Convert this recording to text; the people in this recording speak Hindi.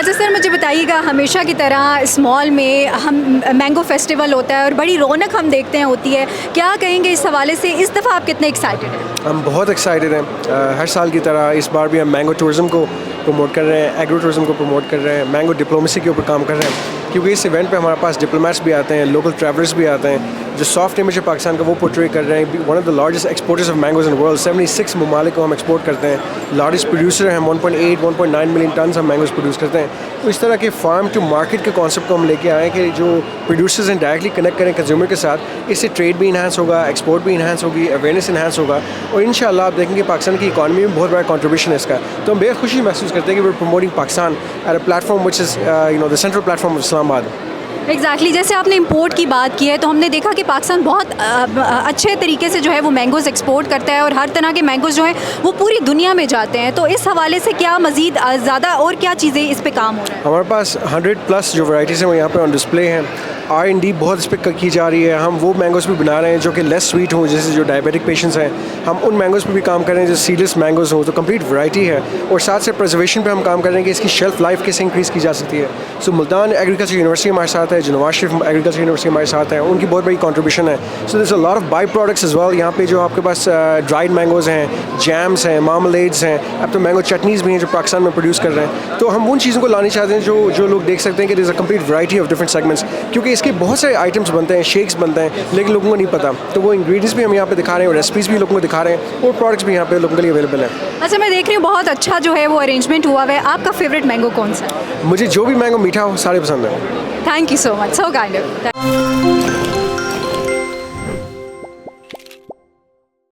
अच्छा सर, मुझे बताइएगा, हमेशा की तरह इस मॉल में हम मैंगो फेस्टिवल होता है और बड़ी रौनक हम देखते हैं होती है, क्या कहेंगे इस हवाले से? इस दफ़ा आप कितने एक्साइटेड हैं? हम बहुत एक्साइटेड हैं। हर साल की तरह इस बार भी हम मैंगो टूरिज़म को प्रमोट कर रहे हैं, एग्रो टूरिज़म को प्रमोट कर रहे हैं, मैंगो डिप्लोमेसी के ऊपर काम कर रहे हैं, क्योंकि इस इवेंट पे हमारे पास डिप्लोमेट्स भी आते हैं, लोकल ट्रैवलर्स भी आते हैं, जो सॉफ्ट इमेज है पाकिस्तान का वो पोर्ट्रे कर रहे हैं। One of the largest exporters of mangoes in world, 76 ममालिक को हम एक्सपोर्ट करते हैं। लार्जेस्ट प्रोड्यूसर हैं, 1.9 मिलियन टन हम मैंगोज़ प्रोड्यूस करते हैं। तो इस तरह के फार्म टू मार्केट के कॉन्सेप्ट को हम लेके आए कि जो प्रोड्यूसर्स हैं डायरेक्टली कनेक्ट करें कंज्यूमर के साथ। इससे ट्रेड भी इन्हांस होगा, एक्सपोर्ट भी इन्हांस होगी, अवेयरनेस इन्हांस होगा, और इंशाल्लाह आप देखेंगे पाकिस्तान की इकॉनमी में बहुत बड़ा कंट्रीब्यूशन है इसका। तो हम बेहद खुशी महसूस करते हैं कि we are promoting Pakistan at a platform which is the central platform of Islamabad. Exactly जैसे आपने इंपोर्ट की बात की है, तो हमने देखा कि पाकिस्तान बहुत अच्छे तरीके से जो है वो मैंगोज़ एक्सपोर्ट करता है और हर तरह के मैंगोज़ जो हैं वो पूरी दुनिया में जाते हैं। तो इस हवाले से क्या मज़ीद ज़्यादा और क्या चीज़ें इस पे काम हो रहा है? हमारे पास 100+ जो वैराइटीज़ हैं वो यहाँ पे ऑन डिस्प्ले हैं। R&D बहुत इस पर की जा रही है। हम वो मैंगोज़ भी बना रहे हैं जो कि लेस स्वीट हों, जैसे जो डायबिटिक पेशेंट्स हैं, हम उन मैंगोज़ पे भी काम कर रहे हैं जो सीडलेस मैंगोज़ हों। तो कंप्लीट वैरायटी है, और साथ से प्रिजर्वेशन पे हम काम कर रहे हैं कि इसकी शेल्फ़ लाइफ कैसे इंक्रीज़ की जा सकती है। सो मुल्तान एग्रीकल्चर यूनिवर्सिटी हमारे साथ है, जो नवाज शरीफ एग्रीकल्चर यूनिवर्सिटी हमारे साथ है, उनकी बहुत बड़ी कॉन्ट्रीब्यूशन है। So there is a lot of by products as well. यहाँ पे जो आपके पास ड्राइड मैंगोज़ हैं, जैम्स हैं, मार्मलेड्स हैं, अब तो मैंगो चटनीज़ भी हैं जो पाकिस्तान में प्रोड्यूस कर रहे हैं। तो हम उन चीज़ों को लानी चाहते हैं जो लोग देख सकते हैं कि there is a complete variety of different segments, क्योंकि इसके बहुत सारे आइटम्स बनते हैं, शेक्स बनते हैं, लेकिन लोगों को नहीं पता। तो वो इंग्रेडिएंट्स भी हम यहाँ पे दिखा रहे हैं, और रेसिपीज़ भी लोगों को दिखा रहे हैं, और प्रोडक्ट्स भी यहाँ पे लोगों के लिए अवेलेबल हैं। अच्छा, मैं देख रही हूँ बहुत अच्छा जो है वो अरेंजमेंट हुआ हुआ है। आपका फेवरेट मैंगो कौन सा है? मुझे जो भी मैंगो मीठा हो सारे पसंद है। Thank you so much, so kind of.